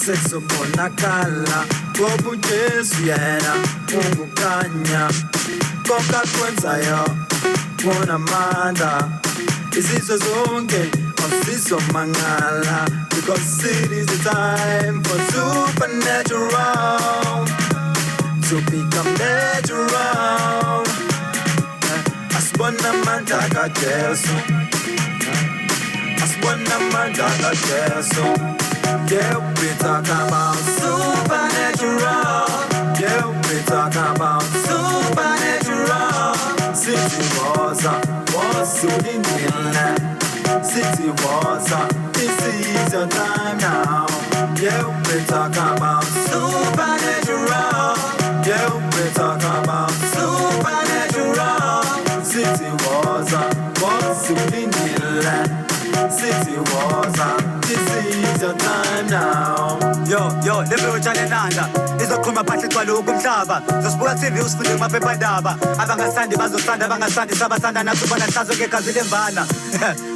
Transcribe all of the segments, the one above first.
sesubonakala ngoba uJesu yena ungukanya konke akwenzayo unamandla izizwe zonke azizomangala because it is the time for supernatural to become natural asibona amandla kaJesu asibona amandla kaJesu. Yeah, we talk about supernatural. Yeah, we talk about supernatural. City was in the land. City was this is your time now. Yeah, we talk about supernatural. Yeah, we talk about supernatural. City was in the land. City was this is your time now. Yo, lebe utshalenanda izoqhuma phansi kwalo kumhlaba zosibuka TV usifunde kumaphephandaba abangasandi bazosanda abangasandi sabasanda nathi bona hlazo kegazi lemvana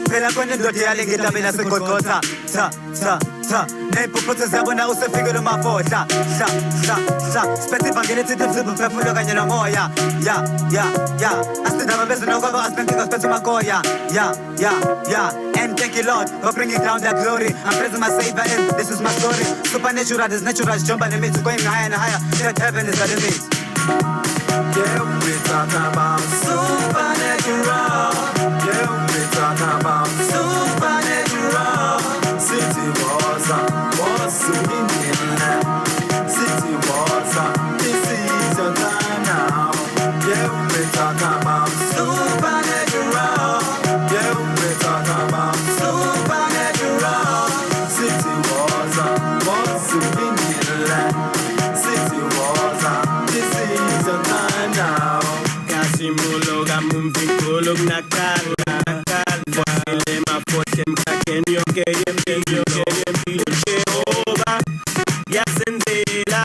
phela khona indoda yalengita mina segqogqotha tha nephuphuthi ziyabona usefike lo mafohla hla spethe ivangeli ethi imzimba uphefumulo kanye nomoya ya asidaba bezona kwaba asibengika spethe makoya ya and thank you Lord for bringing down that glory. I'm praising my Savior and this is my story. Supernatural is natural, jump on the limits, going higher and higher. That heaven is the limit. Yeah, we talk about supernatural. Yeah, we talk about supernatural. City was in the land. City was this is your time now. Yeah, we talk about supernatural. Yeah, we talk about supernatural. City was in the land. City was this is your time now. Kasimulo gamumvikolo nakala Fosile mafote mkakeni yoke yempilo Jehova Yasenzela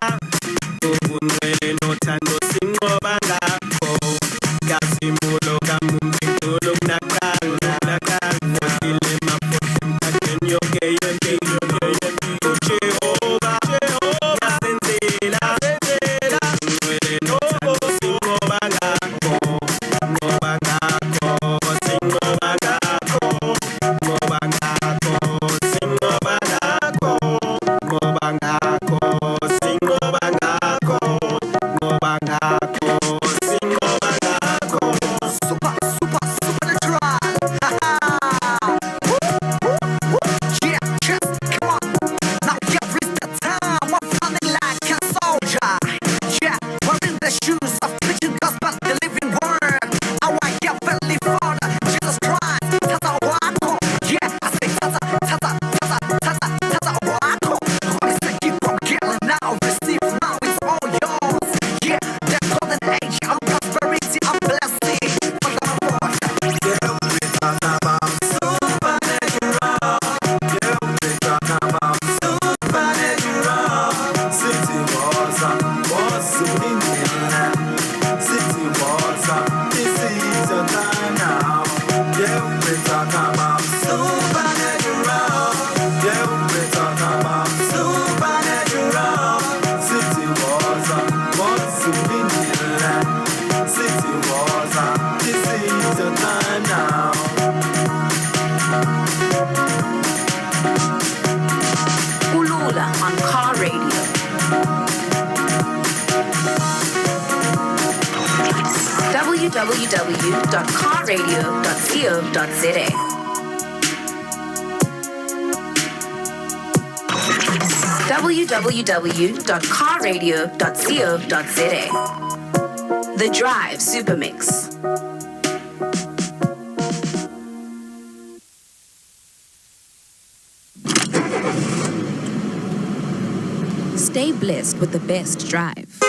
Ubunwele nothando sinqoba ngakho Kasimulo gamumvikolo nakala Fosile mafote mkakeni yoke yempilo Jehova Yasenzela Ubunwele nothando sinqoba ngakho Ngoba ngakho sinqoba ngakho Ngoba ngakho sinqoba ngakho Ngoba ngakho sinqoba ngakho Ngoba ngakho sinqoba ngakho Supernatural. Yeah, just come on. Now you've reached the time of running like a soldier. Yeah, wearing the shoes of preaching gospel, the living word. Our heavenly Father, Jesus Christ. Tata wako. Yeah, I say tata wako. Holy Spirit, keep on killing now. Receive now, it's all yours. Yeah, the golden age of prosperity and blessing. For the Lord. Yeah, we talk about supernatural. Yeah, we talk about supernatural. City was in the land. City was this is your time now. Yeah, we talk about supernatural. Yeah, we talk about supernatural. City was in the land. City was this is your time now. Ulula on Car Radio. www.carradio.co.za www.carradio.co.za The Drive Supermix. Stay blessed with the best drive.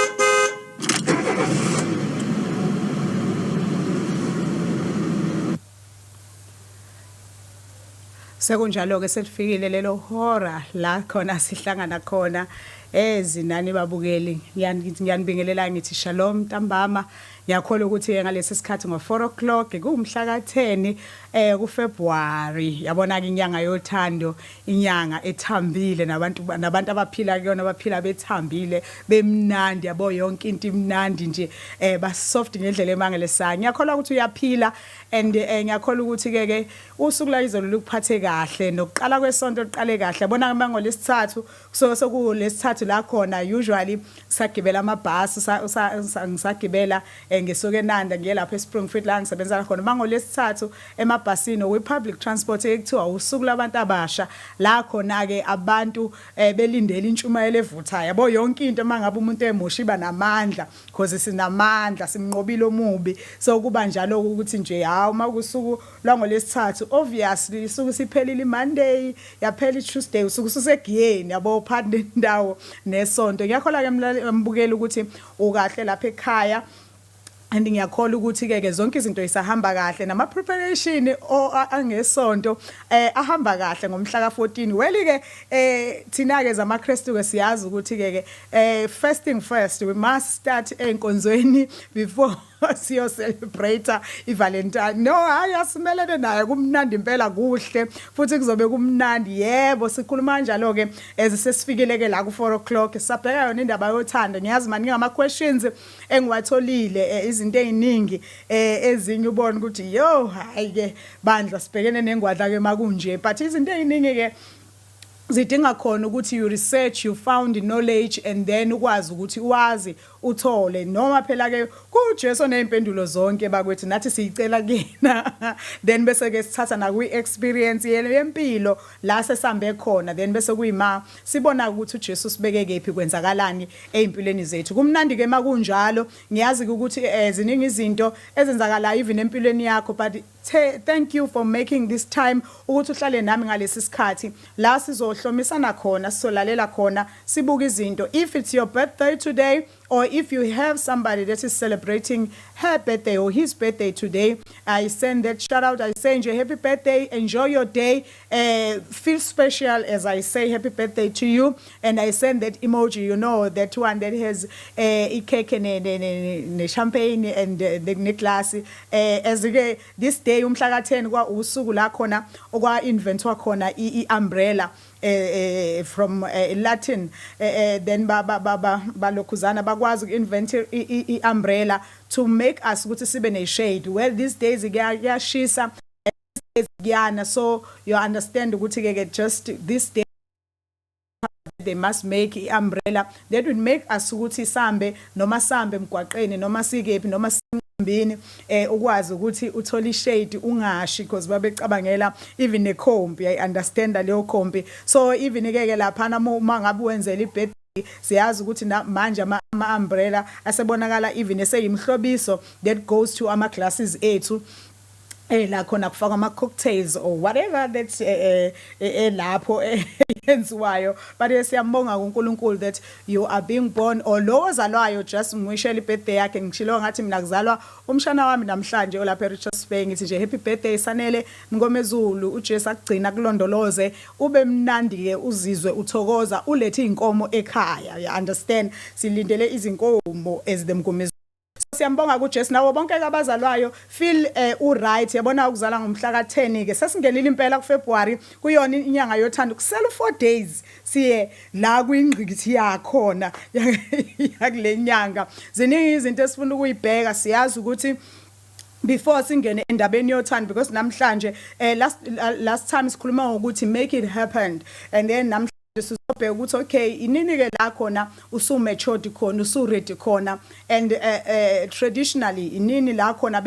Sekunjalo ke selifikile lelo hora la khona sihlangana khona ezinani babukeli ngiyanibingelela ngithi shalom ntambama ngiyakholwa ukuthi ngalesi sikhathi ngo4 o'clock kumhla ka10 kuFebruary yabona ke inyanga yothando inyanga ethambile nabantu abaphila kuyona abaphila bethambile bemnandi yabo yonke into imnandi nje basoft ngendlela emangalisayo ngiyakholwa ukuthi uyaphila and ngiyakholwa ukuthi ke usuku la izolo lokuphathe kahle nokuqala kwesonto liqale kahle yabona mango lesithathu soku lesithathu la khona usually sagibela amabhasi ngisagibela ngisuke eNanda ngiye lapha eSpringfield la ngisebenza khona mango lesithathu emabhasini we public transport ekuthiwa usuku labantu abasha la khona ke abantu belindele intshumayelo evuthayo yabo yonke into mangabe umuntu emusha iba namandla because sinamandla simnqobile omubi so kuba njalo ukuthi nje hawo makusuku lwangolesithathu obviously isuku siphelile Monday yaphela iTuesday usuku susegiyeni yabo phande indawo nesonto ngiyakhola ke mbukela ukuthi ukahle lapha ekhaya and ngiyakholwa ukuthi ke zonke izinto isahamba kahle nama preparation angesonto ahamba kahle ngomhla ka14 weli ke thina ke zamaKristu ke siyazi ukuthi ke first thing first we must start enkonzweni before siyo celebrate iValentine no hayi asimelene naye kumnandi impela kuhle futhi kuzobe kumnandi yebo sikhuluma kanjalo ke sesifikile ke la ku4 o'clock sabheka yona indaba yothando ngiyazi manje ngama questions engiwatholile izinto eziningi ezinye ubona ukuthi yo hayi ke bandla sibhekene nengwadla ke makunje but izinto eziningi ke zidinga khona ukuthi you research you found knowledge and then ukwazi ukuthi uwazi uthole noma phela ke kuJesu nezimpendulo zonke bakwethu nathi siyicela kuyena then bese ke sithatha na kwi experience yempilo la sesambe khona then bese kuyima sibona ukuthi uJesu sibeke kephi kwenzakalani ezimpilweni zethu kumnandi ke makunjalo ngiyazi ukuthi ziningi izinto ezenzakala even empilweni yakho but thank you for making this time ukuthi uhlale nami ngalesi sikhathi la sizohlomisana khona sizolalela khona sibuka izinto if it's your birthday today or if you have somebody that is celebrating her birthday or his birthday today, I send that shout out. I say enjoy happy birthday, enjoy your day, feel special as I say happy birthday to you, and I send that emoji, you know, that one that has a cake and champagne and the glass. As this day umhla ka10 kwa usuku la khona okwa inventwa khona umbrella from Latin then balokhuzana bakwazi ukinvent umbrella to make us ukuthi sibe ne shade well these days kuyashisa kuyana so you understand ukuthi ke just this day they must make umbrella that would make us ukuthi sambe noma sambe emgwaqeni noma sikephi noma mbini ukwazi ukuthi uthola ishade ungashi because babecabangela even nekhombi I understand leyo khombi so even ke lapha uma ngabe wenzela ibirthday siyazi ukuthi manje ama umbrella asebonakala even eseyimhlobiso that goes to ama glasses ethu la khona kufaka ama cocktails or whatever that's lapho yenziwayo but siyambonga kuNkulunkulu that you are being born or lo ozalwayo just mwishela ibirthday yakhe ngishilo ngathi mina kuzalwa umshana wami namhlanje olapha eRichards Bay ngithi nje happy birthday sanele ngomezulu uJesu akugcina kulondoloze ube mnandi ke uzizwe uthokoza ulethe inkomo ekhaya you understand silindele izinkomo ezidemgomezulu siyambonga kuJesu nawo bonke abazalwayo feel right yabona ukuzala ngomhla ka10 ke sesingenile impela kuFebruary kuyona inyanga yothando kusela 4 days siye la kwingqikithi yakhona yakule nyanga ziningi izinto esifuna ukuyibheka siyazi ukuthi before singene endabeni yothando because namhlanje last time sikhuluma ukuthi make it happen and then namhlanje sizobheka ukuthi okay inini ke la khona usu matured khona usu ready khona and traditionally inini la khona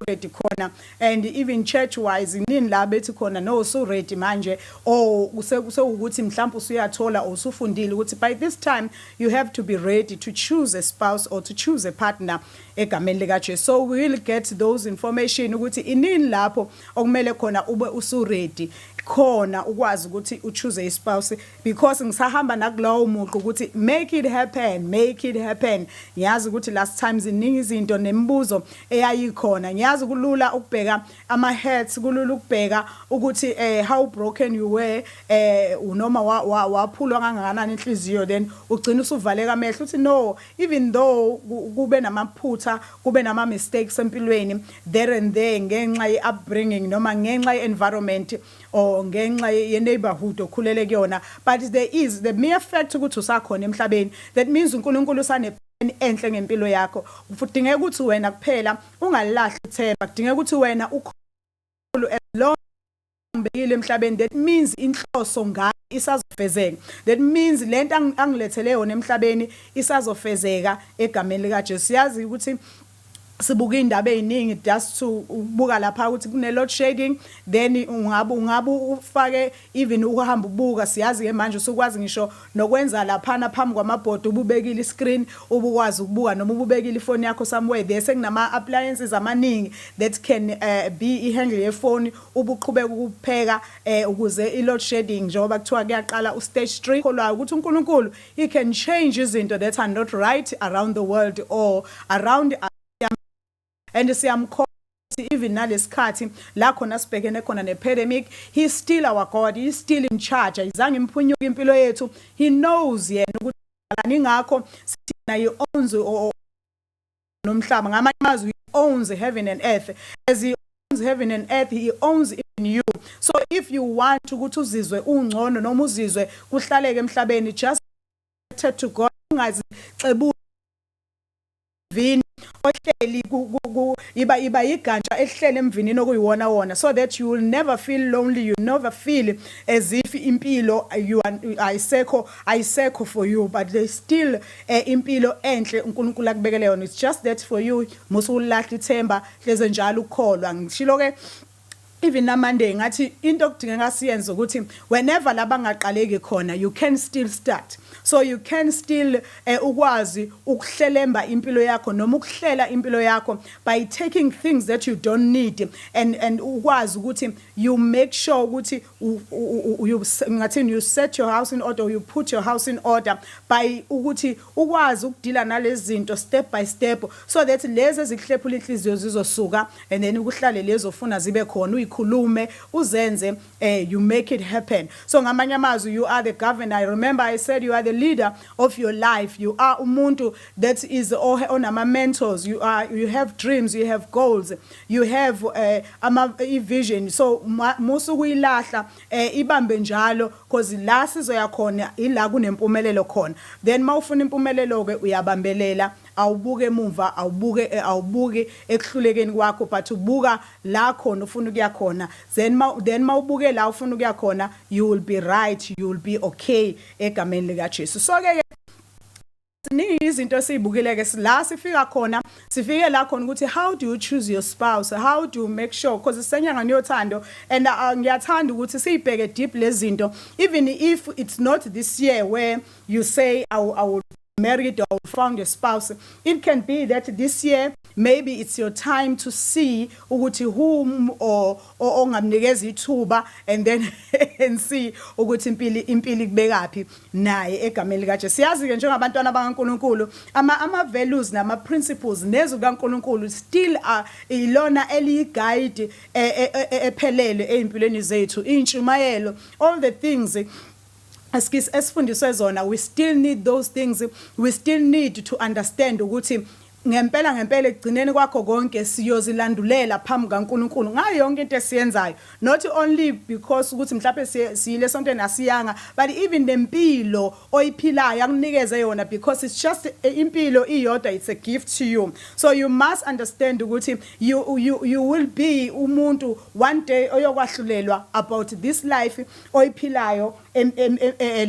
ready khona and even church wise inini la bethi khona no so ready manje or ukuthi mhlawumbe usuyathola usufundile ukuthi by this time you have to be ready to choose a spouse or to choose a partner egameni lika Jesu so we will get those information ukuthi inini lapho okumele khona ube usu ready khona ukwazi ukuthi uchoose ispouse because ngisahamba nakulowo umuntu ukuthi make it happen ngiyazi ukuthi last times iningi izinto nemibuzo eyayikhona ngiyazi kulula ukubheka ama hurts kulula ukubheka ukuthi how broken you were unoma waphulwa kangakanani inhliziyo then ugcina usuvaleka amehlo uthi no even though kube namaphutha kube nama mistakes empilweni there and there ngenxa ye upbringing noma ngenxa ye environment or ngenxa ye neighborhood okhulele kuyona but there is the mere fact ukuthi usakhona emhlabeni that means uNkulunkulu usane enhle ngempilo yakho kudingeka ukuthi wena kuphela ungalahli ithemba kudingeka ukuthi wena ukhulu as long ngibekile emhlabeni that means inhloso ngayo isazofezeka that means lento angilethele yona emhlabeni isazofezeka egameni lika Jesu yazi ukuthi sibuka indaba eziningi just to ubuka lapha ukuthi kune load shedding then ungabe ufake even ukuhamba ubuka siyazi ke manje usukwazi ngisho nokwenza lapha phambi kwamabhodi ububekile iscreen ubukwazi ukubuka noma ububekile ifoni yakho somewhere there sekunama appliances amaningi that can be ihandle yefoni ubuqhubeka ukupheka ukuze i-load shedding njengoba kuthiwa kuyaqala ustage 3 kholwayo ukuthi uNkulunkulu he can change izinto that are not right around the world or around and siyamkhona even nalesikhathi la khona sibhekene khona nepandemic he is still our God he is still in charge ayizange imphunyuka impilo yethu he knows yena ukuthi ngakho sina he owns nomhlaba ngamanye amazwi he owns heaven and earth as he owns heaven and earth he owns even you so if you want ukuthi uzizwe ungcono noma uzizwe kuhlaleke emhlabeni just to God ungazixebu vini ohleli iba iganja ehlele emvinini okuyiwona wona so that you will never feel lonely you never feel as if impilo you are ayisekho for you but there's still impilo enhle uNkulunkulu akubekele yona it's just that for you musulahla ithemba hleze njalo ukholwa ngishilo ke even namande ngathi into okudingeka siyenze ukuthi whenever labangaqaleki khona you can still start so you can still ukwazi ukuhlelemba impilo yakho noma ukuhlela impilo yakho by taking things that you don't need and ukwazi ukuthi you make sure ukuthi you set your house in order you put your house in order by ukuthi ukwazi ukudila nalezi zinto step by step so that lezi ezikuhlephula inhliziyo zizosuka and then ukuhlale lezo funa zibe khona khulume uzenze you make it happen so ngamanye amazwi you are the governor I remember I said you are the leader of your life you are umuntu that is on ama mentors you have dreams you have goals you have a vision so musu kuyilahla ibambe njalo because la sizoya khona ila kunempumelelo khona then mawufuna impumelelo ke uyabambelela awubuke emuva awubuke ekuhlulekeni kwakho but ubuka la khona ufuna ukuya khona then mawubuke la ufuna ukuya khona you will be right you will be okay egameni lika Jesu so ke siningi izinto esizibukile ke la sifika khona sifike la khona ukuthi how do you choose your spouse how do you make sure because isenyanga niyothando and ngiyathanda ukuthi siyibheke deep lezinto even if it's not this year where you say I will married or found a spouse it can be that this year maybe it's your time to see ukuthi whom or ongamnikeza ithuba and then and see ukuthi impilo kubekaphi naye egameni lika Jesu siyazi ke njengabantwana bakaNkulunkulu ama values nama principles nezo kaNkulunkulu still ilona eliguide ephelele eimpilweni zethu intshumayelo all the things esifundiswe zona we still need those things we still need to understand ukuthi ngempela egcineni kwakho konke siyozilandulela phambi kaNkulunkulu ngayo yonke into esiyenzayo not only because ukuthi mhlawumbe siyile sonto nasiyanga but even nempilo oyiphilayo akunikeze yona because it's just impilo iyodwa it's a gift to you so you must understand ukuthi you will be umuntu one day oyokwahlulelwa about this life oyiphilayo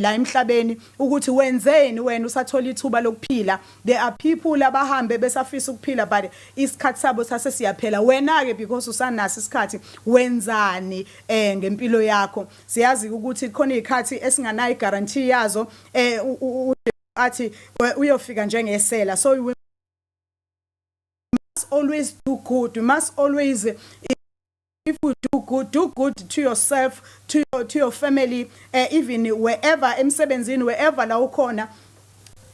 la emhlabeni ukuthi wenzeni wena usathola ithuba lokuphila there are people abahambe besafisa ukuphila but isikhathi sabo sase siyaphela wena ke because usanasi isikhathi wenzani ngempilo yakho siyazi ukuthi khona izikhathi esinganayo guarantee yazo athi uyofika njengesela so we must always do good we must always if do good to yourself, to your family, even wherever emsebenzini, wherever la ukhona.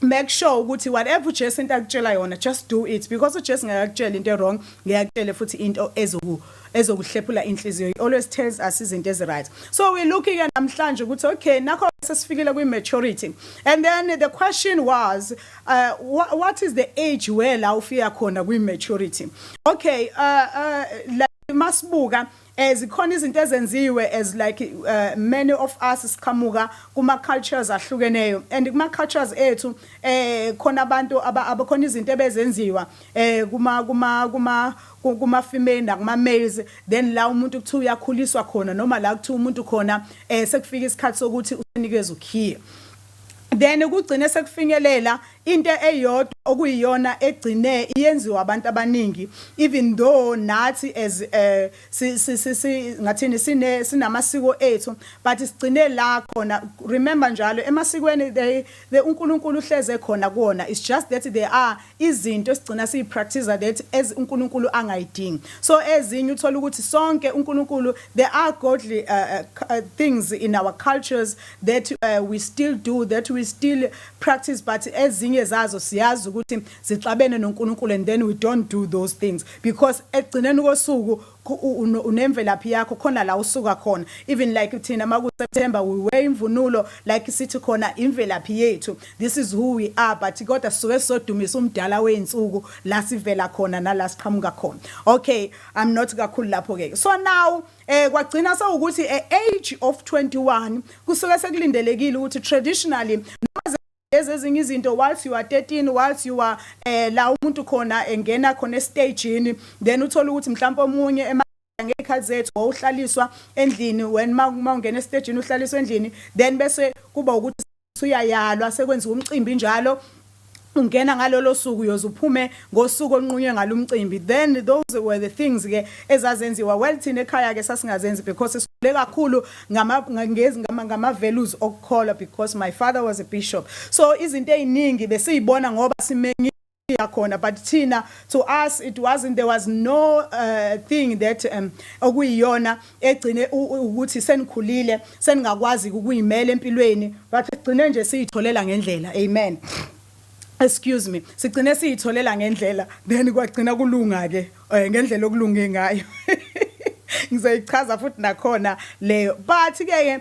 Make sure ukuthi whatever uJesu into akutshela yona, just do it, because uJesu ngakutshela into wrong, ngiyakutshela futhi into ezokuhlephula inhliziyo. He always tells us izinto ezi-right. So we're looking at namhlanje ukuthi okay, nakho sesifikile kwi-maturity, and then the question was what is the age where la ufika khona kwi-maturity? Okay, like masibuka zikhona izinto ezenziwe as like many of us siqhamuka kuma cultures ahlukeneyo, and kuma cultures ethu khona abantu abakhona izinto ebezenziwa kuma female nakuma males, then la umuntu kuthi uyakhuliswa khona noma la kuthi umuntu khona sekufika isikhathi sokuthi unikezwe ukhiye. Then ukugcina sekufinyelela into eyodwa okuyiyona egcine iyenziwa abantu abaningi, even though nathi as ngathini sinamasiko ethu, but sigcine la khona. Remember njalo emasikweni the uNkulunkulu uhleze khona kuona, it's just that there are izinto esigcina siyipractice that as uNkulunkulu angayidingi. So ezinye uthola ukuthi sonke uNkulunkulu, there are godly things in our cultures that we still do, that we still practice, but ezinye zazo siyazi ukuthi sixabene noNkulunkulu, and then we don't do those things because egcineni kosuku unemvelaphi yakho khona la usuka khona. Even like thina maku September we wear imvunulo like sithi khona imvelaphi yethu, this is who we are, but kodwa suke sodumisa umdala weinsuku la sivela khona nala siqhamuka khona. Okay, I'm not kakhulu lapho ke. So now kwagcina sawukuthi age of 21 kusuke sekulindelekile ukuthi traditionally ezinye izinto whilst you are 13, whilst you are la umuntu khona engena khona stage, then uthola ukuthi mhlawumbe omunye ngekhathi zethu uhlaliswa endlini, when mawungena stage uhlaliswa endlini, then bese kuba ukuthi uyayalwa sekwenziwa umcimbi njalo, ungena ngalolo suku yozuphume ngosuku onqunye ngalumcimbi. Then those were the things ke ezazenziwa. Well thina ekhaya ke sasingazenzi because sisule kakhulu ngama values okukholwa, because my father was a bishop. So izinto eziningi besiyibona ngoba simengi yakhona, but thina, to us it wasn't, there was no thing that okuyiyona egcine ukuthi senikhulile seningakwazi ukuyimela empilweni, but egcine nje siyitholela ngendlela. Amen. Excuse me, sigcine siyitholela ngendlela, then kwagcina kulunga ke ngendlela okulunge ngayo. Ngizoyichaza futhi nakhona leyo. But ke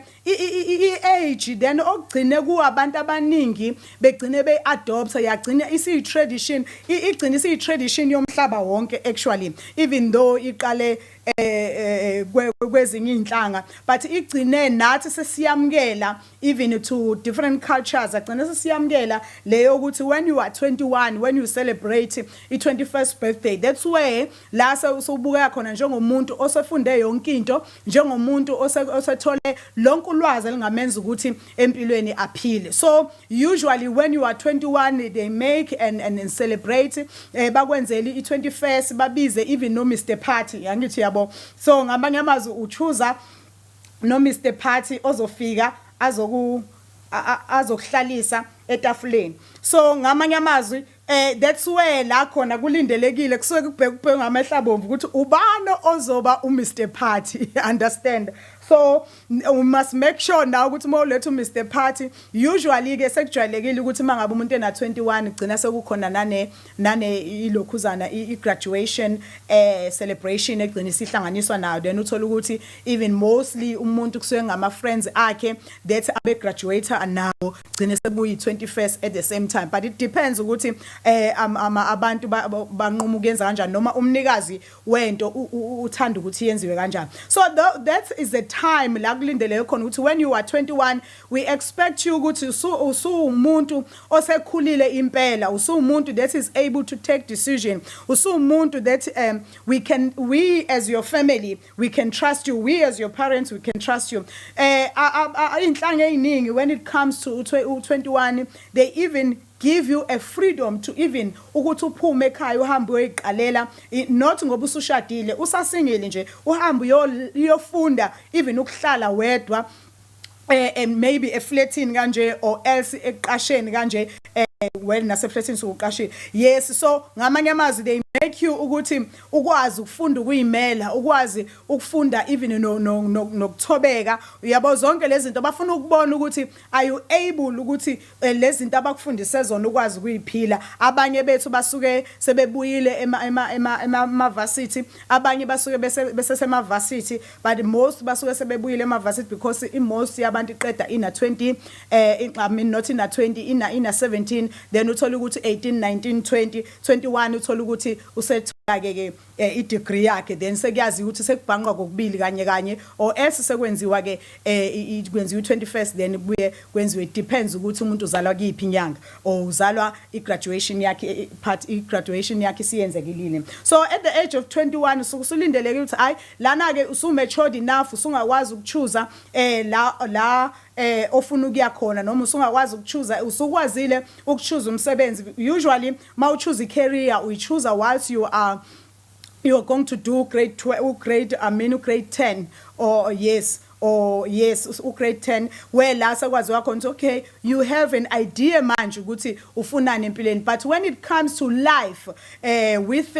age then okugcine kuabantu abaningi begcine beadopt, yagcina isiyi-tradition, igcina isiyi-tradition yomhlaba wonke actually, even though iqale kwezinye inhlanga, but igcine nathi sesiyamkela even to different cultures. Agcina sesiyamkela leyo ukuthi when you are 21, when you celebrate i-21st birthday, that's where la usubuka khona njengomuntu osefunde yonke into, njengomuntu osethole lonke ulwazi elingamenza ukuthi empilweni aphile. So usually when you are 21 they make and celebrate, bakwenzeli i-21st, babize even no Mr. Party, yangithi yabo. So ngamanye amazwi uchoose no Mr. Party ozofika azokuhlalisa etafuleni. So ngamanye amazwi that's where la khona kulindelekile kusuke kubhekubheka ngamehla bomvu ukuthi ubani ozoba uMr. Party. Understand? So we must make sure now ukuthi mawuletha uMr. Party, usually ke sekujwayelekile ukuthi mangabe umuntu ena 21 gcina sekukhona nane ilokhuzana i-graduation celebration egcina isihlanganiswa nayo, then uthola ukuthi even mostly umuntu kusuke ngama friends akhe that abe graduate nawo gcina sekuyi 21st at the same time, but it depends ukuthi abantu banquma ukuyenza kanjani noma umnikazi wento uthanda ukuthi yenziwe kanjani. So that is the time la kulindeleke khona ukuthi when you are 21 we expect you ukuthi usumuntu osekhulile impela, usumuntu that is able to take decision, usumuntu that we as your family we can trust you, we as your parents we can trust you. Inhlanga eziningi when it comes to 21 they even give you a freedom to even ukuthi uphume ekhaya uhambe uyoyiqalela, not ngoba usushadile, usasingile nje uhambe uyofunda even ukuhlala wedwa and maybe a flatini kanje or else eqasheni kanje well nase flatini sokuqashile. Yes, so ngamanye amazwi they make you ukuthi ukwazi ukufunda ukuyimela ukwazi ukufunda even nokuthobeka uyabo zonke lezi zinto bafuna ukubona ukuthi are you able ukuthi lezi zinto abakufundise zona ukwazi ukuyiphila abanye bethu basuke sebebuyile ema varsity abanye basuke besesema varsity but most basuke sebebuyile ema varsity because most yabantu iqeda ina 20 I mean not ina 20 ina 17 then uthola ukuthi 18 19 20 21 uthola ukuthi usethola ke I-degree yakhe then sekuyazi ukuthi sekubhanqwa kokubili kanye or else sekwenziwa ke kwenziwa i-21st then kuye kwenziwe depends ukuthi umuntu uzalwa kuyiphi inyanga or uzalwa i-graduation yakhe i-graduation yakhe siyenzekilile so at the age of 21 usulindeleke ukuthi hayi lana ke usumatured enough usungakwazi ukuchoose la ofuna ukuya khona noma usungakwazi ukuchoose usukwazile ukuchoose umsebenzi usually mawuchoose icareer uyichoose whilst you are going to do grade 10 or yes grade 10 where la sakwazi wakho okay you have an idea manje ukuthi ufunani empilweni but when it comes to life with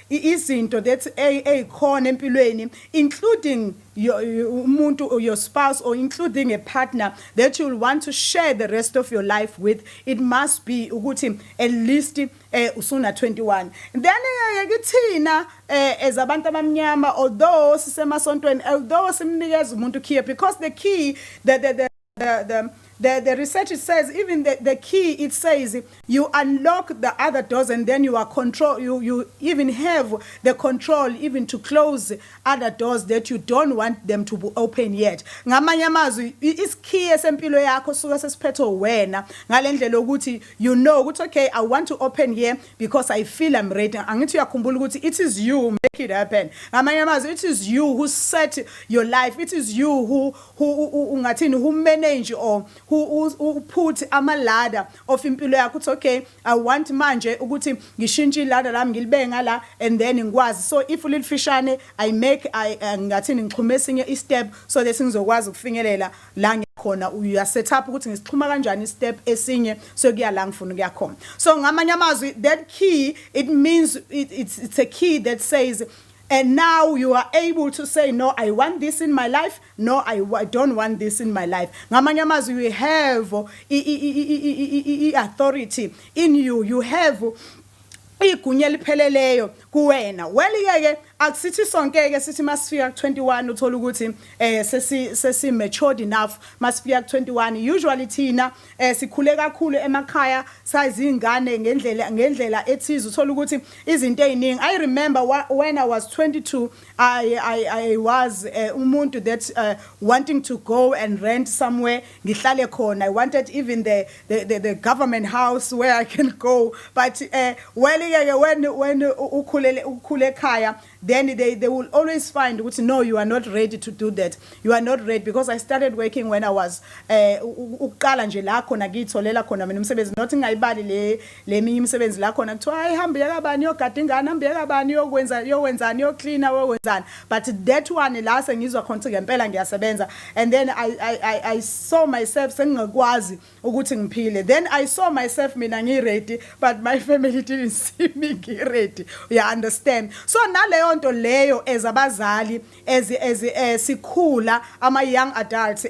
izinto that ekhona empilweni including your spouse or including a partner that you'll want to share the rest of your life with it must be ukuthi at least usuna 21 then ngikuthina as abantu abamnyama although sisemasontweni although simnikeza umuntu key because the key the research it says even the key it says you unlock the other doors and then you are control you even have the control even to close other doors that you don't want them to be open yet ngamanye amazwi is key esempilo yakho suka sesiphetho wena ngalendlela ukuthi you know ukuthi okay I want to open here because I feel I'm ready angithi uyakhumbula ukuthi it is you make it happen ngamanye amazwi it is you who set your life it is you who ungathini who manage or who put ladder of impilo yakho ukuthi okay I want manje ukuthi ngishintshe ladder lami ngilibeka la and then ngikwazi so if ulifishane I ngathini ngixhume esinye istep so that ngizokwazi ukufinyelela la ngikhona uya set up ukuthi ngisixhuma kanjani istep esinye so kuya la ngifuna ukuya khona so ngamanye amazwi that key it means it's a key that says and now you are able to say no I want this in my life no I don't want this in my life ngamanye amazwi you have authority in you have igunya elipheleleyo kuwena welike akusithi sonke ke sithi masifika ku21 uthola ukuthi sesi matured enough masifika ku21 usually thina sikhule kakhulu emakhaya sazi ingane ngendlela ethiza uthola ukuthi izinto eziningi I remember when I was 22 I was umuntu that wanting to go and rent somewhere ngihlale khona I wanted even the government house where I can go but when ukhule ekhaya then they will always find ukuthi no you are not ready to do that you are not ready because I started working when I was uqala nje la khona ngitholela khona mina umsebenzi not ngayibali le minye imisebenzi la khona kuthiwa ayihambe yakabani yogada ingane hambe yakabani yokwenzani yocleaner wokwenzani but that one la sengizwa khona ngempela ngiyasebenza and then I saw myself sengingakwazi ukuthi ngiphile then I saw myself mina ngiready but my family didn't see me ngiready you understand so naleyo nto leyo ezabazali sikhula ama young adults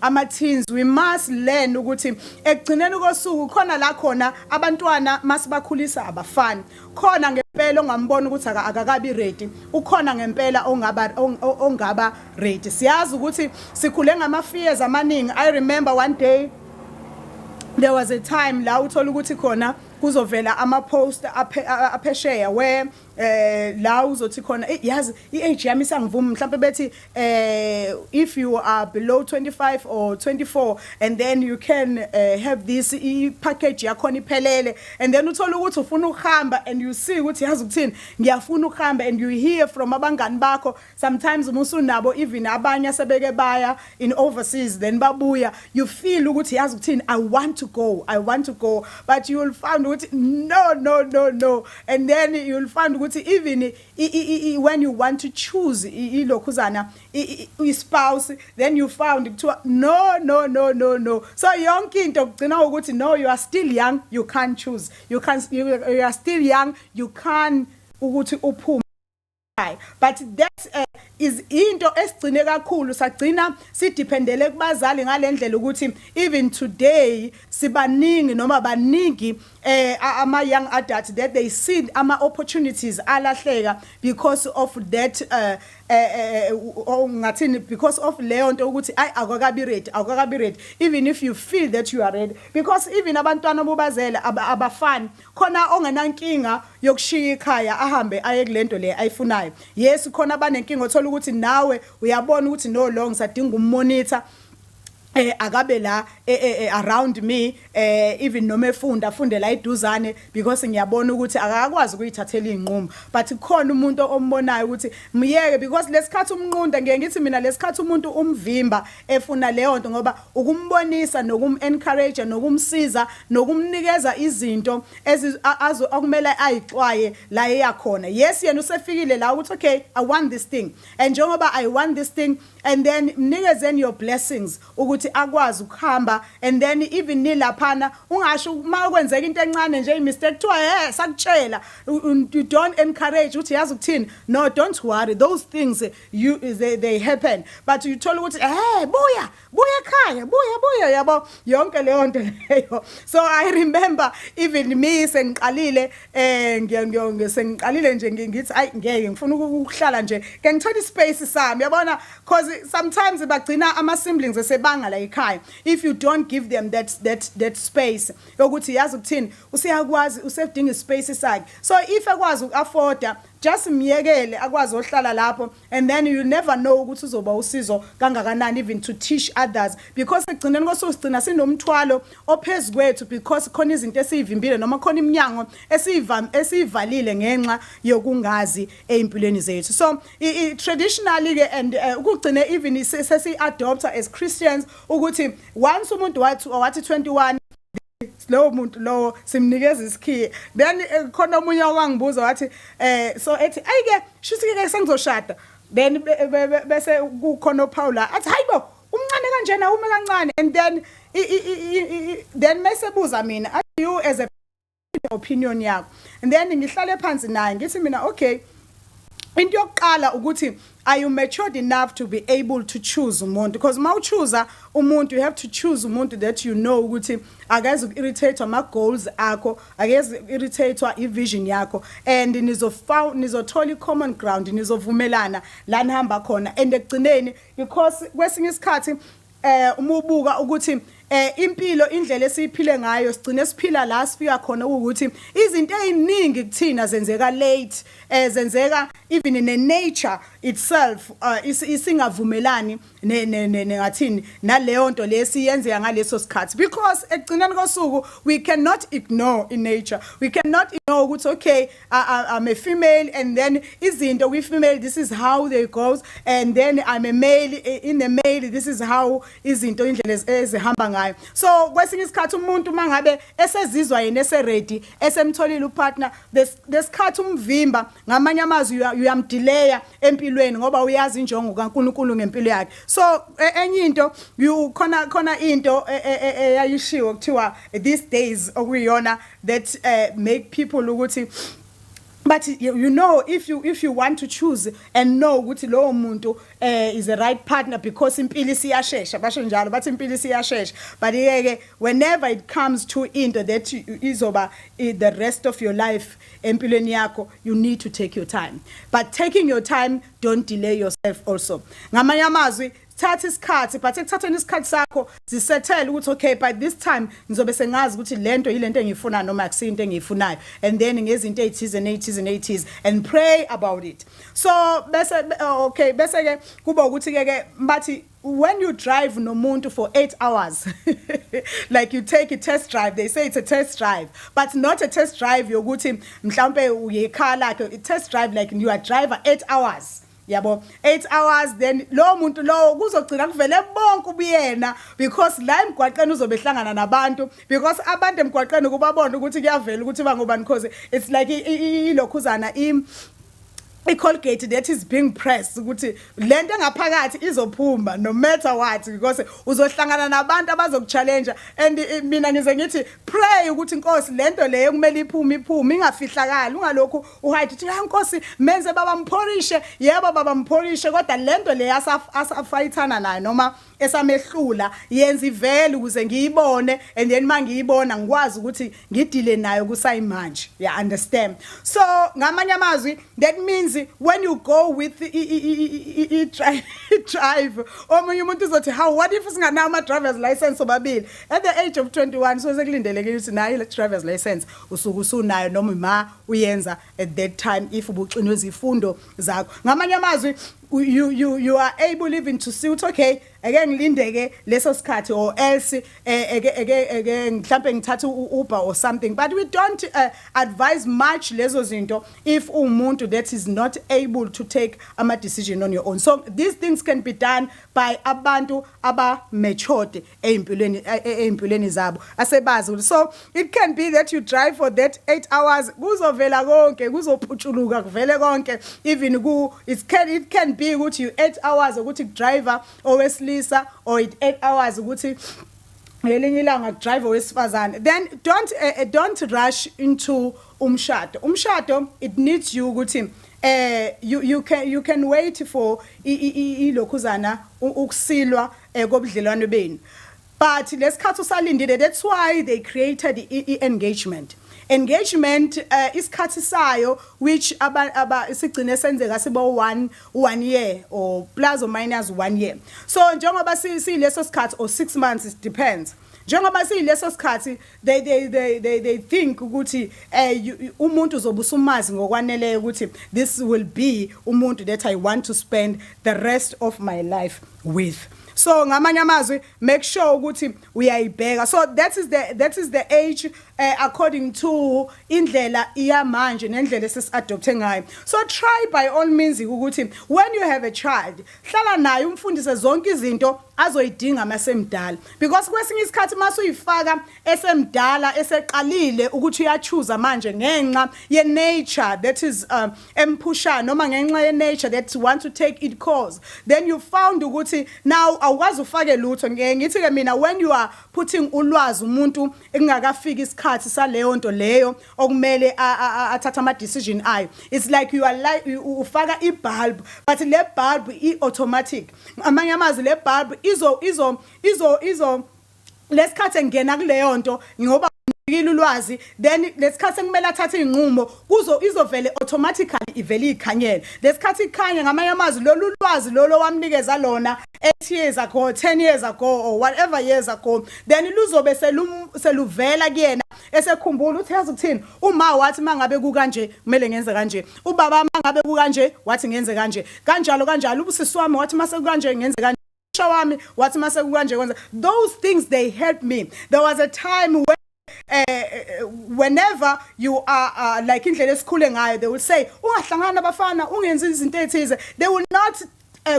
ama teens we must learn ukuthi ekugcineni kosuku khona la khona abantwana masibakhulisa abafani khona ngempela ongambona ukuthi akakabi ready ukhona ngempela ongaba ready siyazi ukuthi sikhule ngama fears amaningi I remember one day there was a time la uthola ukuthi khona kuzovela ama post aphesheya where la uzothi khona yazi iage yami sangivuma mhlawumbe bethi if you are below 25 or 24 and then you can have this package yakhona iphelele and then uthola ukuthi ufuna ukuhamba and you see ukuthi yazi ukuthini ngiyafuna ukuhamba and you hear from abangani bakho sometimes umusunabo even abanye asebeke baya in overseas then babuya you feel ukuthi yazi ukuthini I want to go but you will find ukuthi no and then you will find ukuthi even when you want to choose ilokhuzana spouse, then you found kuthiwa no. So yonke into kugcina ukuthi no, you are still young, you can't choose, you are still young, you can't ukuthi uphume. But that is into esigcine kakhulu, sagcina sidependele kubazali ngalendlela ukuthi even today sibaningi noma baningi ama young adults that they see ama opportunities alahleka because of that ngathini, because of leyo nto ukuthi akakabi ready, even if you feel that you are ready, because even abantwana bobazela abafani khona ongenankinga yokushiya ikhaya ahambe aye kulento le ayifunayo. Yes, khona abanenkinga othola ukuthi nawe uyabona ukuthi no long sadinga ummonitor akabe la around me, even noma afunde la iduzane, because ngiyabona ukuthi akakwazi ukuyithathela inqumo, but khona umuntu ombonayo ukuthi myeke, because lesikhathi umnqunda ngeke ngithi mina lesikhathi umuntu umvimba efuna leyo nto ngoba ukumbonisa nokum-encourage nokumsiza nokumnikeza izinto akumele ayixwaye la eyakhona. Yes, yena usefikile la ukuthi okay, I want this thing, and njengoba I want this thing, and then mnikezeni your blessings ukuthi akwazi ukuhamba, and then even nilaphana ungasho makwenzeka into encane nje imistake kuthiwa sakutshela, you don't encourage ukuthi yazi ukuthini. No, don't worry, those things they happen, but you told ukuthi buya ekhaya, buya yabo yonke leyo nto leyo. So I remember even me sengiqalile sengiqalile nje ngithi ngeke ngifuna ukuhlala nje ke ngithola ispace sami, yabona, because sometimes bagcina ama siblings esebanga la ekhaya, if you don't give them that space yokuthi yazi ukuthini usiyakwazi usedinga ispace sakhe. So if akwazi ukuafforda, just myekele akwazi ohlala lapho, and then you never know ukuthi uzoba usizo kangakanani even to teach others, because egcineni kosusigcina sinomthwalo ophezukwethu, because khona izinto esivimbile noma khona iminyango esivalile ngenxa yokungazi eimpilweni zethu. So traditionally ke, and ukugcina even sesi adopter as Christians ukuthi once umuntu wathi 21 lowo muntu lowo simnikeza isikhiye, then khona omunye owangibuza wathi so ethi ayike shuthi-ke sengizoshada, then bese kukhona uPaula athi hayibo umncane kanjena ume kancane, and then mesebuza mina you as a opinion yakho, and then ngihlale phansi naye ngithi mina okay, into yokuqala ukuthi are you matured enough to be able to choose umuntu, because ma uchoose umuntu you have to choose umuntu that you know ukuthi akazi irritate ama goals akho, akazi irritate ivision yakho, and nizothola common ground, nizovumelana la nihamba khona. And ekugcineni, because kwesinye isikhathi umubuka ukuthi impilo indlela esiphile ngayo sigcine siphila la sifika khona ukuthi izinto eziningi kuthina zenzeka late, zenzeka even in the nature itself isingavumelani ngathini naleyo nto lesiyenzeka ngaleso sikhathi, because ekugcineni kosuku we cannot ignore in nature, we cannot ignore ukuthi okay, I'm a female, and then izinto we female this is how they goes, and then I'm a male, in the male this is how izinto indlela ezihamba ngayo. So kwesinye isikhathi umuntu mangabe esezizwa yena eseready esemtholile upartner, lesikhathi umvimba ngamanye amazwi uyamdelaya empilweni ngoba uyazi injongo kaNkulunkulu ngempilo yakhe. So enye into khona into eyayishiwo kuthiwa these days okuyona that make people ukuthi, but you know, if you want to choose and know ukuthi lowo muntu is the right partner, because impilo siyashesha basho njalo bathi impilo siyashesha, but whenever it comes to into that izoba the rest of your life empilweni yakho, you need to take your time, but taking your time, don't delay yourself also. Ngamanye amazwi thatha isikhathi, but ekuthatheni isikhathi sakho zisettle ukuthi okay, by this time ngizobe sengazi ukuthi lento yilento engiyifuna noma akusinto engiyifunayo, and then ngezinto ezithize and pray about it. So bese okay, bese ke kuba ukuthi ke bathi when you drive nomuntu for 8 hours like you take a test drive, they say it's a test drive, but not a test drive yokuthi mhlawumbe uyekhaya lakhe, a test drive like you are driver 8 hours. yabo 8 hours then lo muntu lo kuzogcina kuvele bonke ubuyena because la emgwaqeni uzobe hlangana nabantu because abantu emgwaqeni kubabona ukuthi kuyavela ukuthi bangobani because it's like ilokhuzana i-Colgate that is being pressed ukuthi lento engaphakathi izophuma no matter what because uzohlangana nabantu abazokuchallenge and mina ngize ngithi pray ukuthi inkosi lento leyo kumele iphume ingafihlakala ungalokhu uhide uthi inkosi menze baba mphorishe yebo baba mphorishe kodwa lento leyo asafayithana nayo noma esamehlula yenza ivele ukuze ngiyibone and then mangiyibona ngikwazi ukuthi ngidile nayo kusayimanje yeah understand so ngamanye amazwi that means when you go with drive omunye umuntu uzothi how what if singanayo ama driver's license obabili at the age of 21 so sekulindeleke ukuthi nayo le driver's license usuku usunayo noma ma uyenza at that time if ubuxinwe izifundo zakho ngamanye amazwi you are able even to see ukuthi okay ake ngilindeke leso sikhathi or else ake mhlambe ngithatha Uber or something but we don't advise much lezo zinto if umuntu that is not able to take ama decision on your own so these things can be done by abantu aba matured empilweni zabo asebazi so it can be that you drive for that 8 hours kuzovela konke kuzophutshuluka kuvele konke even it can be ukuthi you 8 hours ukuthi driver owesilisa or 8 hours ukuthi ngelinye ilanga driver wesifazane then don't rush into umshado it needs you ukuthi you can wait for ilokhuzana ukusilwa kobudlelwano benu but lesikhathi usalindile that's why they created engagement isikhathi sayo which isigcine senzeka sibo 1 year or plus or minus 1 year so njengoba sileso sikhathi or 6 months it depends njengoba sileso sikhathi they think ukuthi umuntu uzobusumazi ngokwaneleyo ukuthi this will be umuntu that I want to spend the rest of my life with so ngamanye amazwi make sure ukuthi uyayibheka so that is the age according to indlela iyamanje nendlela esisadopthe ngayo so try by all means ukuthi when you have a child hlala naye umfundise zonke izinto azoyidinga masemdala because kwesinye isikhathi masuyifaka esemdala eseqalile ukuthi uyachoose manje ngenxa ye nature that is empusha noma ngenxa ye nature that want to take it course then you found ukuthi now awukwazi ufake lutho ngithi ke mina when you are putting ulwazi umuntu engakafika isikhathi saleyo nto leyo okumele athatha ama decision ayo it's like you are like ufaka ibulb but le bulb automatic amanye amazwi le bulb izo lesikhathi engena kuleyo nto ngoba ulwazi then lesikhathi kumele athathe inqumo izovele automatically ivele ikhanyele lesikhathi ikhanya ngamanye amazwi lolu lwazi lolo wamnikeza lona 8 years ago 10 years ago or whatever years ago then luzobe seluvela kuyena esekhumbula uthi yazi ukuthini uma wathi mangabe kukanje kumele ngenze kanje ubaba mangabe kukanje wathi ngenze kanje kanjalo ubusisi wami wathi mase kukanje ngenze kanje wami wathi mase kukanje kwenza those things they help me there was a time when whenever you are like indlela esikhule ngayo they will say ungahlangana abafana ungenza izinto ezithize they will not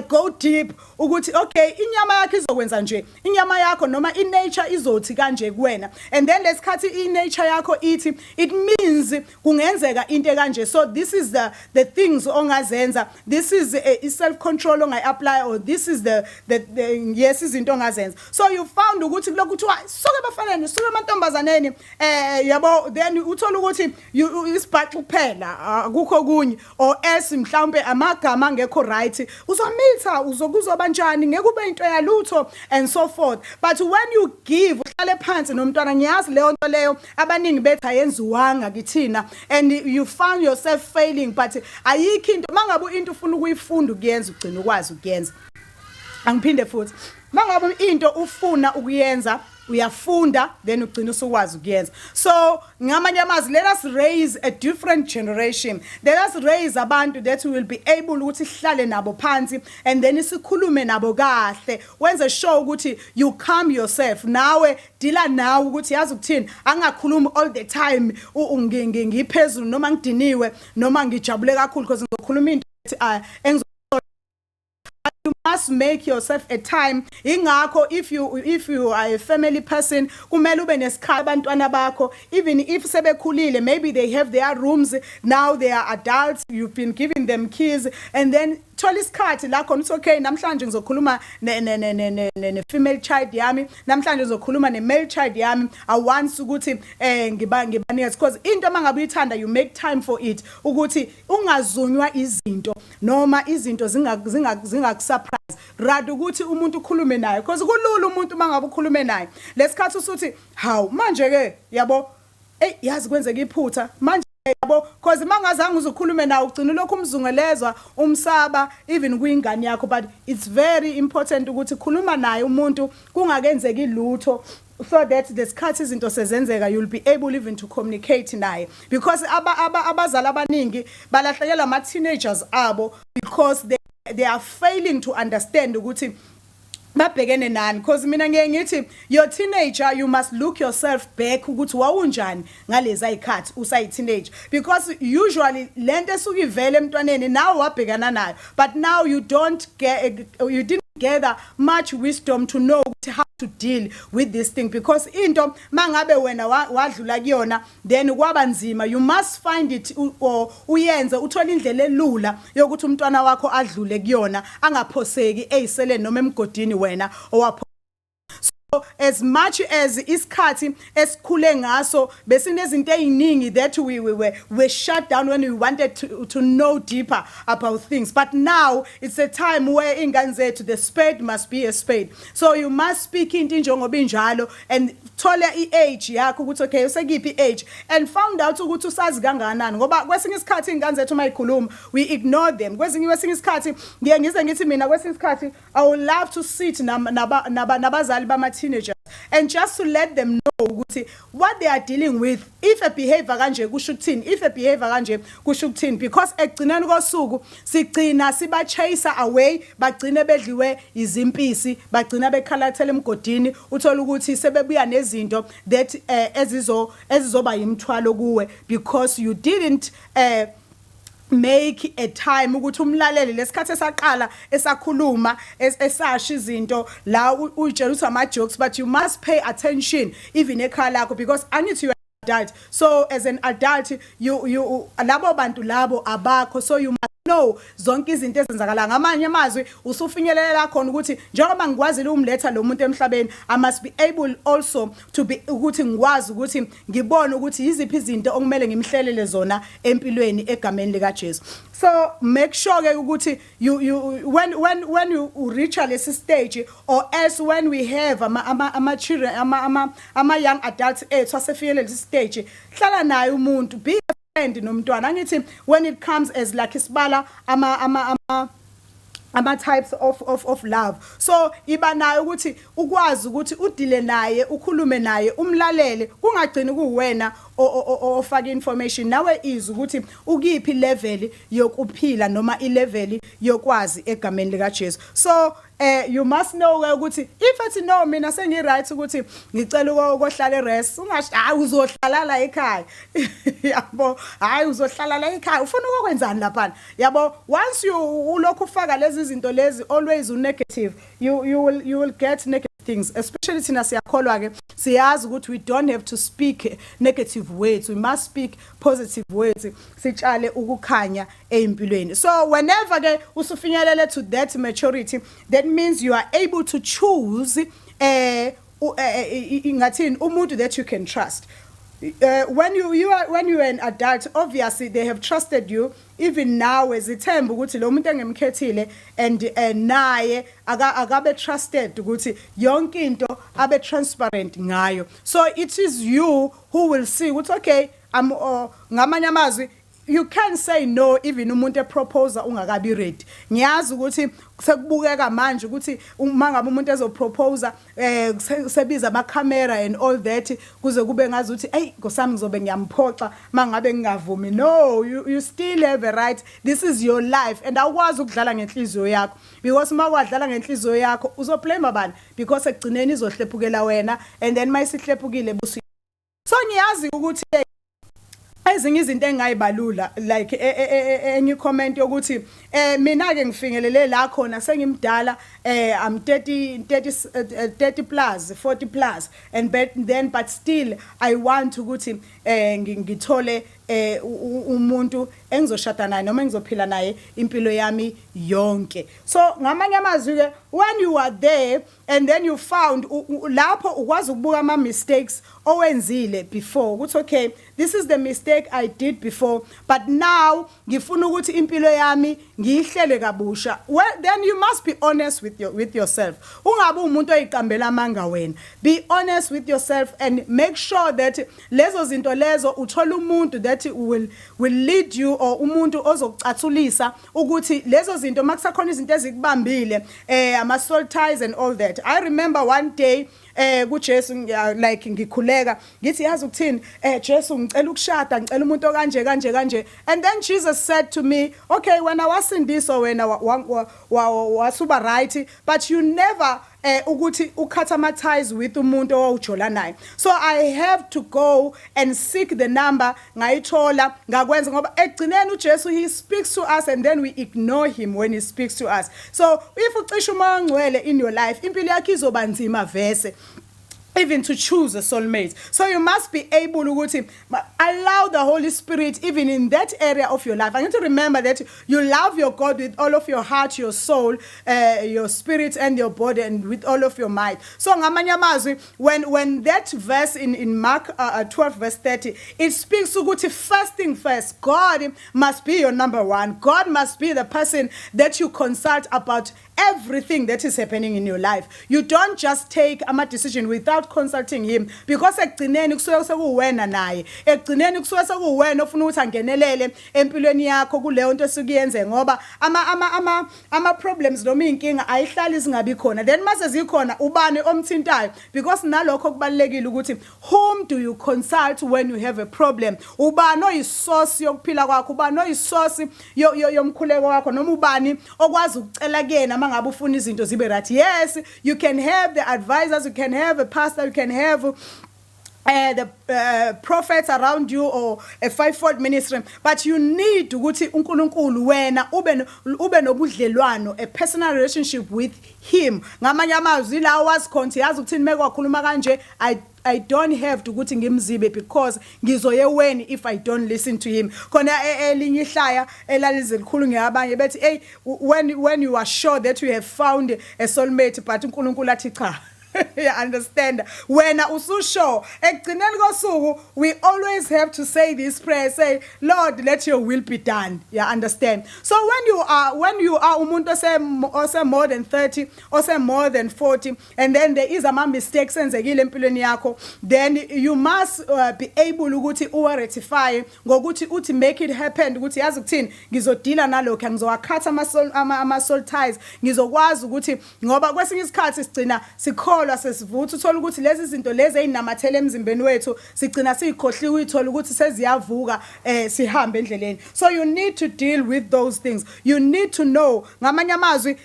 go deep ukuthi okay inyama yakho izokwenza nje inyama yakho noma inature izothi kanje kuwena and then lesikhathi inature yakho ithi it means kungenzeka into kanje so this is the things ongazenza this is a self control ongayapply or this is the yes izinto ongazenza so you found ukuthi kulokhu kuthiwa soke bafanele soke amantombazaneni yabo then uthola ukuthi isibhaxu kuphela akukho kunye or else mhlawumbe amagama angekho right mitha uzokuzoba njani ngeke ube into yalutho and so forth but when you give uhlale phansi nomntwana ngiyazi leyo nto leyo abaningi bethu ayenziwanga kithina and you found yourself failing but ayikho into mangabe into ufuna ukuyifunda ukuyenza ugcina ukwazi ukuyenza angiphinde futhi mangabe into ufuna ukuyenza uyafunda then ugcina usukwazi ukuyenza so ngamanye amazwi let us raise a different generation let us raise abantu that will be able ukuthi sihlale nabo phansi and then sikhulume nabo kahle wenze sure ukuthi you calm yourself nawe dila nawe ukuthi yazi ukuthini angakhulumi all the time ngiphezulu noma ngidiniwe noma ngijabule kakhulu because ngizokhuluma into must make yourself a time. Ingakho if you are a family person, kumele ube nesikhathi abantwana bakho, even if sebekhulile, maybe they have their rooms, now they are adults, you've been giving them keys, and then thola isikhathi la khona uthi okay namhlanje ngizokhuluma ne female child yami, namhlanje ngizokhuluma ne male child yami. I want ukuthi ngibanika because into mangabe uyithanda you make time for it ukuthi ungazunywa izinto noma izinto zingakusurprise rather ukuthi umuntu ukhulume naye because kulula umuntu mangabe ukhulume naye lesikhathi usuthi hawu manje ke yabo yazi kwenzeka iphutha manje yabo because mangazange uzokhulume nawe ugcina lokho umzungelezwa umsaba even kuyingane yakho. But it's very important ukuthi khuluma naye umuntu kungakenzeki lutho so that lesikhathi izinto sezenzeka you'll be able even to communicate naye because abazali abaningi balahlekelwa ama teenagers abo because they are failing to understand ukuthi babhekene nani because mina ngithi your teenager you must look yourself back ukuthi wawunjani ngalezi ayikhathi usayi teenage because usually lento esuka ivele emntwaneni nawe wabhekana nayo but now you didn't gather much wisdom to know how to deal with this thing because into mangabe wena wadlula kuyona then kwaba nzima you must find it or uyenze uthola indlela elula yokuthi umntwana wakho adlule kuyona angaphoseki eyisele noma emgodini wena owapho. So as much as isikhathi esikhule ngaso besinezinto eziningi that we shut down when we wanted to know deeper about things, but now it's a time where ingane zethu the spade must be a spade, so you must speak into njengoba injalo and thola iage yakho ukuthi okay usekiphi age and found out ukuthi usazi kangakanani ngoba kwesinye isikhathi ingane zethu mayikhuluma we ignore them. Kwesinye isikhathi ngize ngithi mina kwesinye isikhathi I would love to sit nabazali bama teenagers and just to let them know ukuthi what they are dealing with, if a behavior kanje kusho ukuthini, if a behavior kanje kusho ukuthini, because ekugcineni kosuku sigcina siba chase away bagcine bedliwe izimpisi bagcina bekhalathela emgodini uthola ukuthi sebebuya nezinto that ezizoba yimthwalo kuwe because you didn't make a time ukuthi umlaleli lesikhathi esaqala esakhuluma esasha izinto la uyitshela ukuthi ama jokes but you must pay attention even ekhala lakho because angithi you adult, so as an adult you labo bantu labo abakho, so you must know zonke izinto ezenzakala. Ngamanye amazwi usufinyelela khona ukuthi njengoba ngikwazile umletha lo muntu emhlabeni I must be able also to be ukuthi ngikwazi ukuthi ngibone ukuthi yiziphi izinto okumele ngimhlelele zona empilweni egameni lika Jesu. So make sure ke ukuthi you when you reach this stage or else when we have ama children ama young adults ethu asefikele this stage hlala naye umuntu be and nomntwana angithi when it comes as like isibala ama types of love, so iba nayo ukuthi ukwazi ukuthi udile naye ukhulume naye umlalele kungagcini kuwena ofaka information nawe is ukuthi ukiphi level yokuphila noma ilevel yokwazi egameni lika Jesu. So you must know ukuthi if it's no mina sengi right ukuthi ngicela ukohlala rest ungashi hayi uzohlala la ekhaya yabo hayi uzohlala la ekhaya ufuna ukwenzani lapha yabo once you ulokhu ufaka lezi zinto lezi always negative you will get negative things, especially thina siyakholwa ke siyazi ukuthi we don't have to speak negative words, we must speak positive words sitshale ukukhanya empilweni. So whenever ke usufinyelele to that maturity that means you are able to choose ingathini umuntu that you can trust. When you are an adult, obviously they have trusted you even now as ithemba ukuthi lo muntu engemkhethile and naye akabe trusted ukuthi yonke into abe transparent ngayo. So it is you who will see ukuthi okay ngamanye amazwi you can say no even umuntu eproposer ungakabi ready. Ngiyazi ukuthi sekubukeka manje ukuthi uma ngabe umuntu ezoproposer sebiza ama camera and all that kuze kube ngazi ukuthi hey ngosami ngizobe ngiyamphoxa mangabe ngingavumi. No, you still have a right, this is your life and awukwazi ukudlala ngenhliziyo yakho because uma kwadlala ngenhliziyo yakho uzoblame abantu because ekugcineni izohlephukela wena and then mayisihlephukile busi. So ngiyazi ukuthi ezinye izinto engayibalula like enye comment yokuthi mina ke ngifingelele la khona sengimdala I'm 30 plus 40 plus and but still I want ukuthi ngithole umuntu engizoshada naye noma engizophila naye impilo yami yonke. So ngamanye amazwi ke when you are there and then you found lapho ukwazi ukubuka ama mistakes owenzile before ukuthi okay this is the mistake I did before but now ngifuna ukuthi impilo yami ngiyihlele kabusha. Well, then you must be honest with yourself. Ungabe umuntu oyiqambela amanga wena. Be honest with yourself and make sure that lezo zinto lezo uthola umuntu that will lead you or umuntu ozokucathulisa ukuthi lezo zinto makusakhona izinto ezikubambile ama soul ties and all that. I remember one day kuJesu like ngikhuleka ngithi yazi ukuthini Jesu ngicela ukushada ngicela umuntu okanje and then Jesus said to me okay wena wasindiswa wena wasuba right but you never ukuthi ukhatha ama ties with umuntu owujola naye. So I have to go and seek the number ngayithola ngakwenza ngoba egcineni uJesu he speaks to us and then we ignore him when he speaks to us. So if ucisha umoya ongcwele in your life impilo yakho izoba nzima vese even to choose a soulmate. So you must be able to allow the Holy Spirit even in that area of your life. I need to remember that you love your God with all of your heart, your soul, your spirit and your body and with all of your might. So ngamanye amazwi when that verse in Mark 12 verse 30 it speaks ukuthi first thing first God must be your number one. God must be the person that you consult about everything that is happening in your life. You don't just take a decision without consulting him because ekugcineni kusuke sekuwena naye ekugcineni kusuke sekuwena ofuna ukuthi angenelele empilweni yakho kuleyo nto esikuyenze ngoba ama problems noma inkinga ayihlali singabi khona then mase zikhona ubani omthintayo because nalokho kubalekile ukuthi whom do you consult when you have a problem ubani oyisource yokuphila kwakho ubani oyisource yomkhuleko wakho noma ubani okwazi ukucela kuyena mangabe ufuna izinto zibe right. Yes, you can have the advisors, you can have a pastor, you can have the prophets around you or a fivefold ministry, but you need ukuthi uNkulunkulu wena ube nobudlelwano, a personal relationship with him. Ngamanye amazwi la wazi khonti yazi ukuthini mekwakhuluma kanje I don't have to ukuthi ngimzibe because ngizoyeweni if I don't listen to him. Khona elinye ihlaya elalizilikhulu ngiyabanye bethi hey when you are sure that you have found a soulmate but uNkulunkulu athi cha. You understand? When ususho ekugcineni kosuku we always have to say this prayer, say Lord let your will be done. You understand? So when you are umuntu ose more than 30 ose more than 40 and then there is ama mistakes enzekile empilweni yakho then you must be able ukuthi urectify ngokuthi uthi make it happen ukuthi yazi ukuthini ngizodila nalokho ngizowakhatha ama soul ties ngizokwazi ukuthi ngoba kwesinye isikhathi sigcina sikholwa sesivutha uthola ukuthi lezi zinto lezi ezinamathele emzimbeni wethu sigcina sikhohliwe uthola ukuthi seziyavuka sihambe endleleni. So you need to deal with those things. You need to know ngamanye amazwi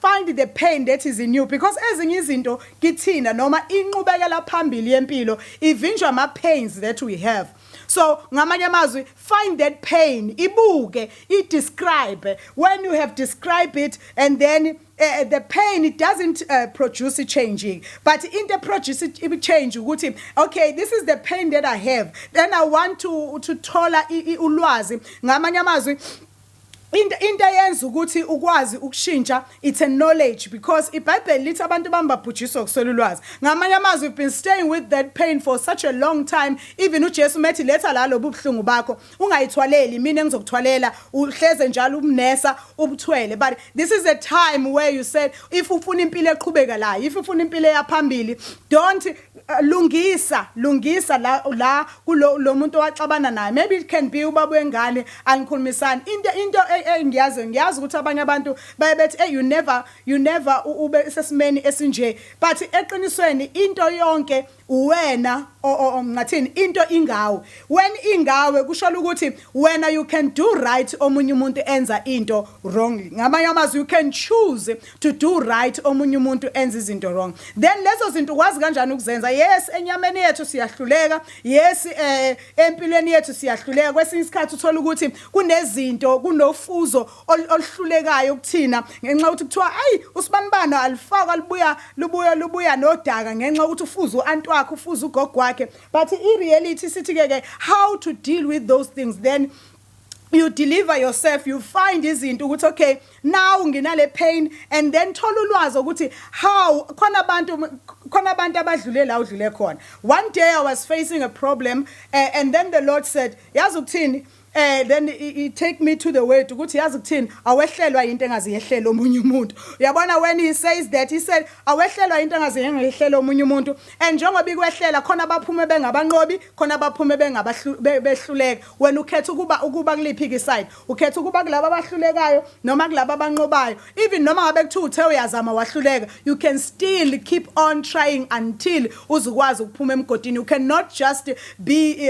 find the pain that is in you because ezinye izinto kithina noma inqubekela phambili yempilo ivinjwa ama pains that we have. So ngamanye amazwi find that pain ibuke describe when you have described it and then the pain it doesn't produce a changing but in the produce it change ukuthi okay this is the pain that I have then I want to thola ulwazi ngamanye amazwi into yenza ukuthi ukwazi ukushintsha it's a knowledge because iBhayibheli lithi abantu bambabhujiswa kuswela ulwazi ngamanye amazwi we've been staying with that pain for such a long time even uJesu methi letha la lobu buhlungu bakho ungayithwaleli mina engizokuthwalela uhleze njalo umnesa ubuthwele but this is a time where you said if ufuna impilo eqhubeka la if ufuna impilo yaphambili don't lungisa la kulo muntu owaxabana naye maybe it can be ubaba wengane anikhulumisana into ngiyazi ukuthi abanye abantu bayebethi you never ube sesimeni esinje, but eqinisweni into yonke wena ngathini into ingawe. When ingawe kusho ukuthi wena you can do right, omunye umuntu enza into wrongly. Ngamanye amazwi you can choose to do right, omunye umuntu enza izinto wrong. Then lezo zinto kwazi kanjani ukuzenza? Yes, enyameni yethu siyahluleka, yes empilweni yethu siyahluleka. Kwesinye isikhathi uthola ukuthi kunezinto kunofuzo oluhlulekayo kuthina ngenxa ukuthi kuthiwa usibanibana alifaka lubuya nodaka ngenxa ukuthi ufuza uantu wakhe ufuza ugogo wakhe. But in reality sithi ke how to deal with those things, then you deliver yourself, you find izinto ukuthi okay now nginale pain, and then thola ulwazi ukuthi how khona abantu abadlule la udlule khona. One day I was facing a problem and then the Lord said yazi ukuthini then he take me to the word ukuthi yazi ukuthini awehlelwa into engaziyehlela omunye umuntu. Uyabona when he says that, he said awehlelwa into engaziyehlela omunye umuntu, and njengoba ikwehlela khona abaphume bengabanqobi khona abaphume behluleka. Wena ukhetha ukuba kuliphi side, ukhetha ukuba kulabo abahlulekayo noma kulabo abanqobayo. Even noma ngabe kuthiwa uthe uyazama wahluleka, you can still keep on trying until uzukwazi ukuphuma emgodini. You cannot just be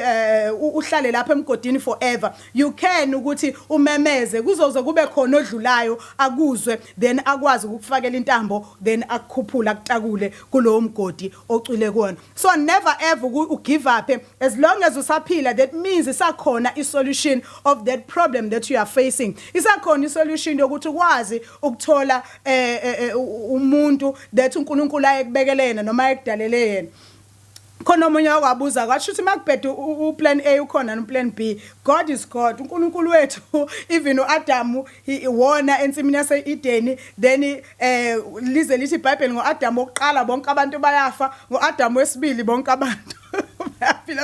uhlale lapha emgodini forever. You can ukuthi umemeze kuzoze kube khona odlulayo akuzwe, then akwazi ukufakela intambo, then akukhuphula akutakule kulowo mgodi ocwile kuona. So never ever give up. As long as usaphila, that means isakhona isolution of that problem that you are facing. Isakhona isolution yokuthi ukwazi ukuthola umuntu that uNkulunkulu ayekubekelena noma ayekudalele yena. Khona omunye wakwabuza kwathi uthi makubhede uplan A ukhona noplan B. God is God. uNkulunkulu wethu even uAdam wona ensimini yaseEden, then lize lithi iBhayibheli ngoAdam wokuqala bonke abantu bayafa, ngoAdam wesibili bonke abantu.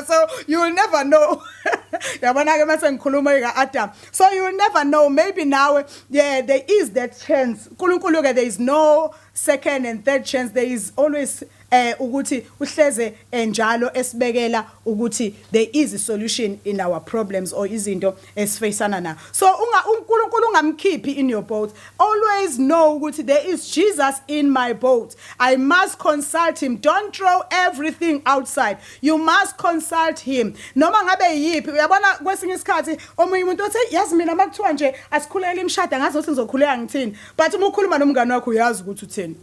So you will never know. Yabona ke mase ngikhuluma ngaAdam. So you will never know. Maybe now there is that chance. uNkulunkulu ke there is no second and third chance. There is always ukuthi uhleze njalo esibekela ukuthi there is a solution in our problems or izinto esifacana na. So uNkulunkulu ungamkhiphi in your boat. Always know ukuthi there is Jesus in my boat. I must consult him. Don't throw everything outside. You must consult him. Noma ngabe yipi uyabona kwesinye isikhathi omunye umuntu othi yazi mina makuthiwa nje asikhulele imshado ngazi ukuthi ngizokhuleka ngithini, but uma ukhuluma nomngane wakho uyazi ukuthi uthini.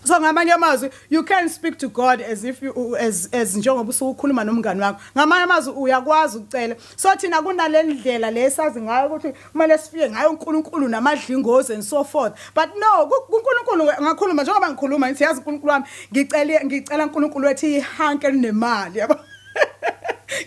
So ngamanye amazwi you can speak to God as if you as njengoba usukhuluma nomngane wakho. Ngamanye amazwi uyakwazi ukucela. So thina kunalendlela lesazi ngayo ukuthi kumele sifike ngayo uNkulunkulu namadlingozi and so forth. But no, uNkulunkulu ngakhuluma njengoba ngikhuluma ngithi yazi uNkulunkulu wami ngicela uNkulunkulu wethi ihanke linemali yabo.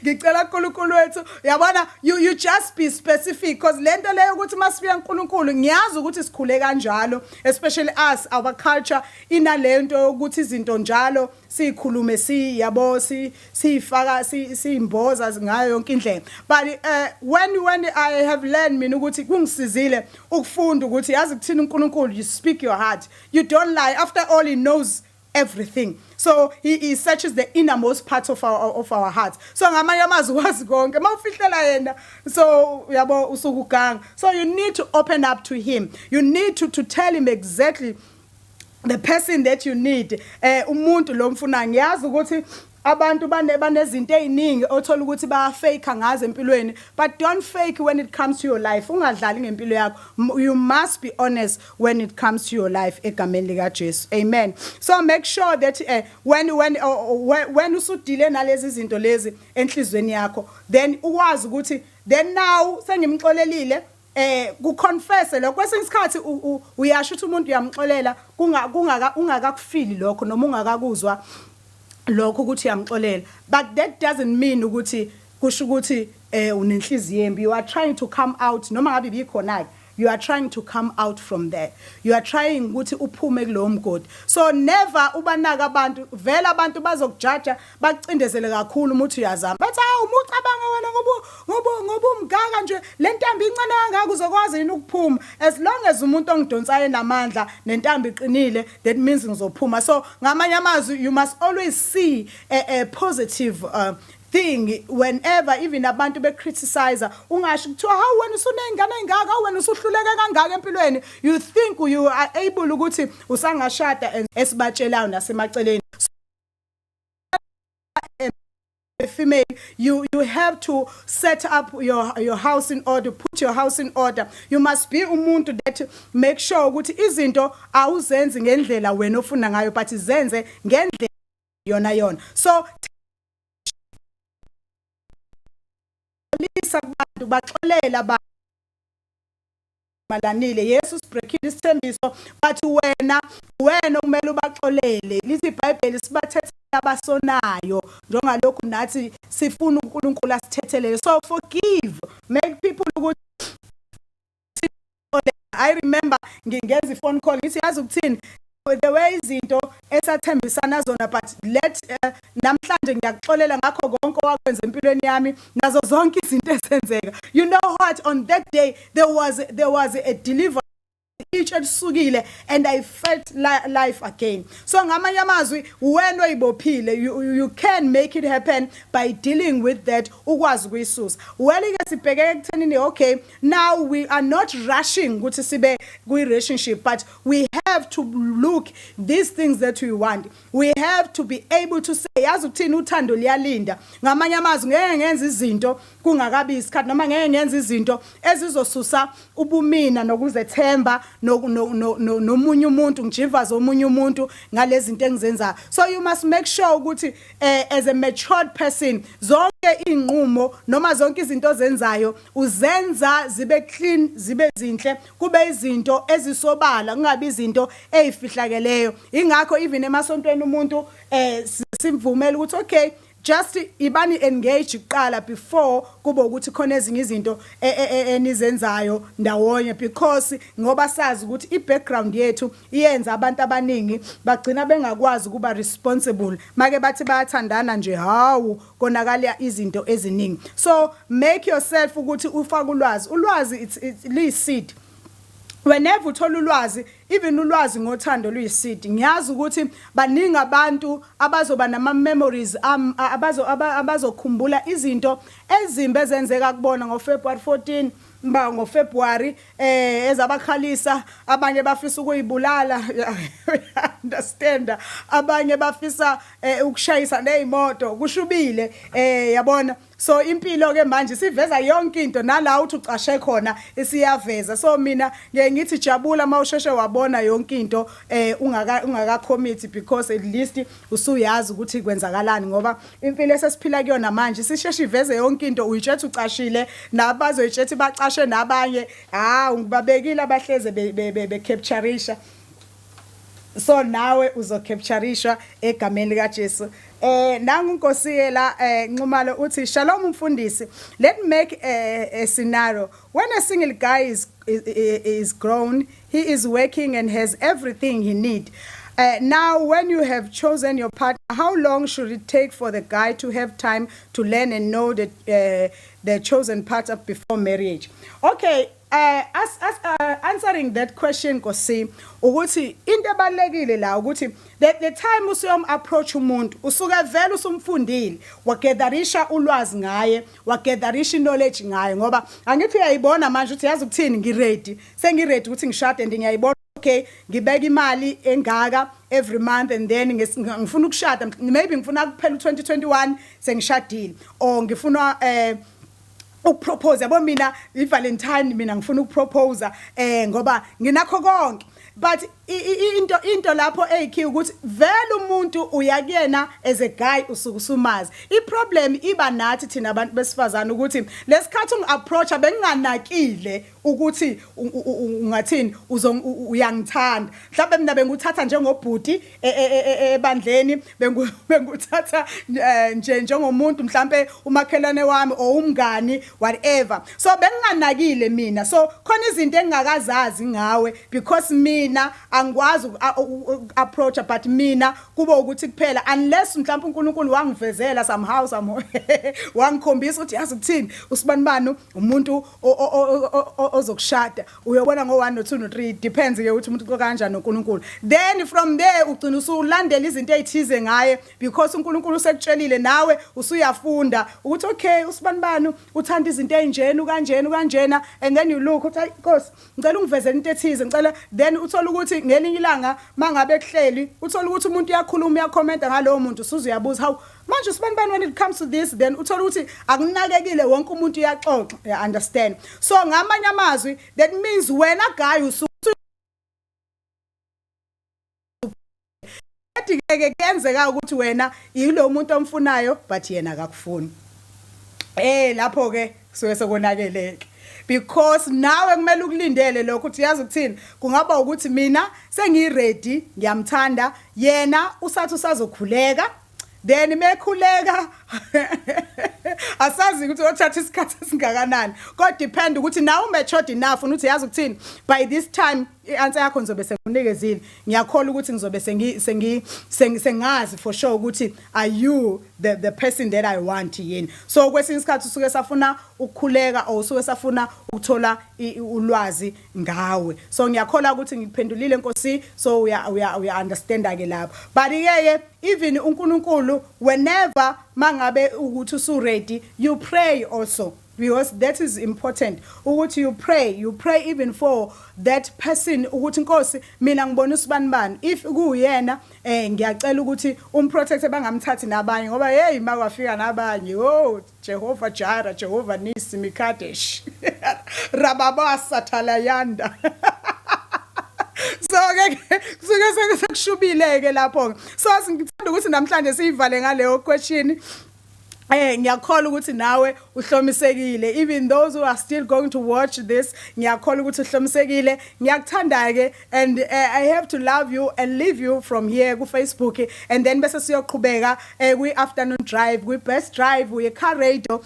Ngicela uNkulunkulu wethu yabona you just be specific, because lento leyo ukuthi masifika uNkulunkulu ngiyazi ukuthi sikhule kanjalo, especially us our culture inalento ukuthi izinto njalo sikhulume siyabo sifaka simboza ngayo yonke indlela. But when I have learned mina ukuthi kungisizile ukufunda ukuthi yazi kuthina uNkulunkulu, you speak your heart, you don't lie. After all, he knows everything. So he searches the innermost parts of our hearts. So ngamanye amazwi wazi konke mawufihlela yena, so yabo usukuganga. So you need to open up to him. You need to tell him exactly the person that you need. Umuntu lo mfuna ngiyazi ukuthi abantu banezinto eziningi othola ukuthi ba fake ngazo empilweni, but don't fake when it comes to your life. Ungadlali ngempilo yakho. You must be honest when it comes to your life egameni lika Jesu. Amen. So make sure that when usudile nalezi zinto lezi enhlizweni yakho, then uwazi ukuthi then now sengimxolelile kuconfess lokho. Kwesinye isikhathi uyasho ukuthi umuntu uyamxolela ungakakufili lokho noma ungakakuzwa lokho ukuthi uyamxolela, but that doesn't mean ukuthi kusho ukuthi unenhliziyo embi. You are trying to come out noma ngabe bikhona, you are trying to come out from there. You are trying ukuthi uphume kulowo mgodi. So never ubanaka abantu, vele abantu bazokujaja bakucindezele kakhulu umuthi uyazama. Bathi hawu umucabanga wena ngoba umgaga nje lentambi incane kangaka uzokwazi yini ukuphuma. As long as umuntu ongidonsayo namandla nentambi iqinile, that means ngizophuma. So ngamanye amazwi you must always see a positive thing whenever even abantu be criticize ungasho kuthiwa how wena usunengane engaka how wena usuhluleke kangaka empilweni you think you are able ukuthi usangashada esibatshelayo nasemaceleni female you have to set up your house in order, put your house in order. You must be umuntu that make sure ukuthi izinto awuzenzi ngendlela wena ofuna ngayo but izenze ngendlela yona so lisa abantu baxolela abantu malanile Yesu sibreakile isithembiso but wena kumele ubaxolele lithi iBhayibheli sibathethe abasonayo njengalokhu nathi sifuna uNkulunkulu asithethelele so forgive make people ukuthi I remember ngingenza iphone call ngithi yazi ukuthini the way izinto esathembisana zona but let namhlanje ngiyakuxolela ngakho konke wakwenza empilweni yami nazo zonke izinto esenzeka you know what on that day there was a deliverance each elisukile and I felt life again so ngamanye amazwi wena oyibophile you can make it happen by dealing with that ukwazi kuyisusa well ke sibheke ekuthenini okay now we are not rushing ukuthi sibe kwi relationship but we have to look these things that we want we have to be able to say yazi ukuthini uthando liyalinda ngamanye amazwi ngeke ngenza izinto kungakabi isikhathi noma ngeke ngenza izinto ezizosusa ubumina nokuzethemba nomunye umuntu ngijivaza omunye umuntu ngalezi zinto engizenza so you must make sure ukuthi as a matured person zonke inqumo noma zonke izinto ozenzayo uzenza zibe clean zibe zinhle kube izinto ezisobala kungabi izinto ezifihlakeleyo ingakho even emasontweni umuntu simvumela ukuthi okay just ibani engage uqala before kuba ukuthi khona ezinye izinto enizenzayo ndawonye because ngoba sazi ukuthi ibackground yethu iyenza abantu abaningi bagcina bengakwazi kuba responsible make bathi bayathandana nje hawu konakala izinto eziningi so make yourself ukuthi ufake ulwazi it's liseed whenever uthola ulwazi even ulwazi ngothando luyiseed ngiyazi ukuthi baningi abantu abazoba nama memories abazokhumbula izinto ezimbe ezenzeka kubona ngoFebruary 14 ngoFebruary ezabakhalisa abanye bafisa ukuyibulala understand abanye bafisa ukushayisa nezimoto kushubile yabona so impilo ke manje siveza yonke into nala uthi ucashe khona isiyaveza so mina ngeke ngithi jabula mawusheshe wabona yonke into ungaka commit because at least usuyazi ukuthi kwenzakalani ngoba impilo esesiphila kuyona manje sisheshe iveze yonke into uyitshethe ucashile nabazoyitshethe bacashe nabanye ngibabekile abahleze be captureisha so nawe uzocaptureishwa egameni likaJesu nangu Nkosi la Nxumalo uthi shalom mfundisi let me make a scenario when a single guy is grown he is working and has everything he need now when you have chosen your partner how long should it take for the guy to have time to learn and know the chosen partner before marriage okay answering that question Nkosi ukuthi into ebalekile la ukuthi the time usuyom approach umuntu usuke vele usumfundile wagetherisha ulwazi ngaye wagetherisha knowledge ngaye ngoba angithi uyayibona manje uthi yazi ukuthini ngiready sengiready ukuthi ngishade and ngiyayibona okay ngibeka imali engaka every month and then ngifuna ukushada maybe ngifuna kuphela 2021 sengishadile or ngifuna ukupropose yabo mina iValentine mina ngifuna ukupropose ngoba nginakho konke but into lapho ekhi ukuthi vele umuntu uyakuyena as a guy usukusumazi iproblem iba nathi thina abantu besifazana ukuthi lesikhathi ungiapproach benginganakile ukuthi ungathini uyangithanda mhlawumbe mina benguthatha njengobhuti ebandleni benguthatha nje njengomuntu mhlawumbe umakhelane wami or umngani whatever so benginganakile mina so khona izinto engingakazazi ngawe because mina mina angikwazi approach but mina kube ukuthi kuphela unless mhlawumbe uNkulunkulu wangivezela somehow wangikhombisa ukuthi yazi ukuthini usibanibani umuntu ozokushada uyobona ngo1 no2 no3 depends ke ukuthi umuntu kanjani noNkulunkulu then from there ugcina usulandela izinto ezithize ngaye because uNkulunkulu usekutshelile nawe usuyafunda ukuthi okay usibanibani uthanda izinto ezinjeni kanjena and then you look uthi Nkosi ngicela ungivezele into ethize ngicela then uthola ukuthi ngelinye ilanga mangabe kuhleli uthola ukuthi umuntu uyakhuluma uyakhomenta ngalowo muntu usuzuyabuza how manje usibanibani when it comes to this then uthola ukuthi akunakekile wonke umuntu uyaxoxa understand so ngamanye amazwi that means wena guy usuthi ke kuyenzeka ukuthi wena yilo umuntu omfunayo but yena akakufuni lapho ke suke sokonakeleke because nawe kumele ukulindele lokho uthi yazi ukuthini kungaba ukuthi mina sengiready ngiyamthanda yena usathi usazokhuleka then mekhuleka asazi ukuthi othatha isikhathi esingakanani kodwa depend ukuthi nawe matured enough uthi yazi ukuthini by this time ianswer yakho ngizobe sekunikezile ngiyakholwa ukuthi ngizobe sengazi for sure ukuthi are you the person that I want yini so kwesinye isikhathi usuke safuna ukukhuleka or usuke safuna ukuthola ulwazi ngawe so ngiyakholwa ukuthi ngiphendulile Nkosi so we understand ke lapho but ke even uNkulunkulu whenever mangabe ukuthi usu ready you pray also because that is important ukuthi you pray even for that person ukuthi Nkosi mina ngibona usibanibani if kuyena ngiyacela ukuthi umprotect bangamthathi nabanye ngoba hey makwafika nabanye oh Jehova Jara Jehova Nisi Mikadesh rababa sathalayanda so ke suke sekushubile ke lapho so ngithanda ukuthi namhlanje siyivale ngaleyo question ngiyakholwa ukuthi nawe uhlomisekile even those who are still going to watch this ngiyakholwa ukuthi uhlomisekile ngiyakuthanda ke and I have to love you and leave you from here ku Facebook and then bese siyoqhubeka kwi afternoon drive kwi best drive we car radio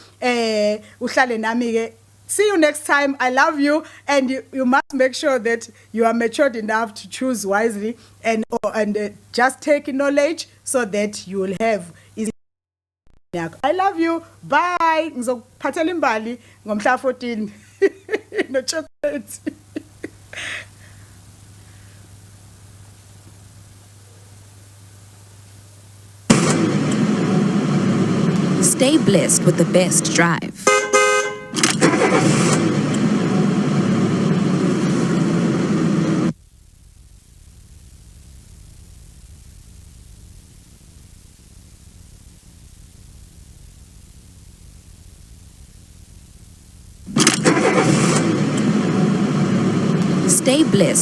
uhlale nami ke see you next time I love you and you must make sure that you are matured enough to choose wisely and just take knowledge so that you will have I love you. Bye. Ngizokuphathela imbali ngomhla 14 no chocolate. Stay blessed with the best drive. Stay blessed.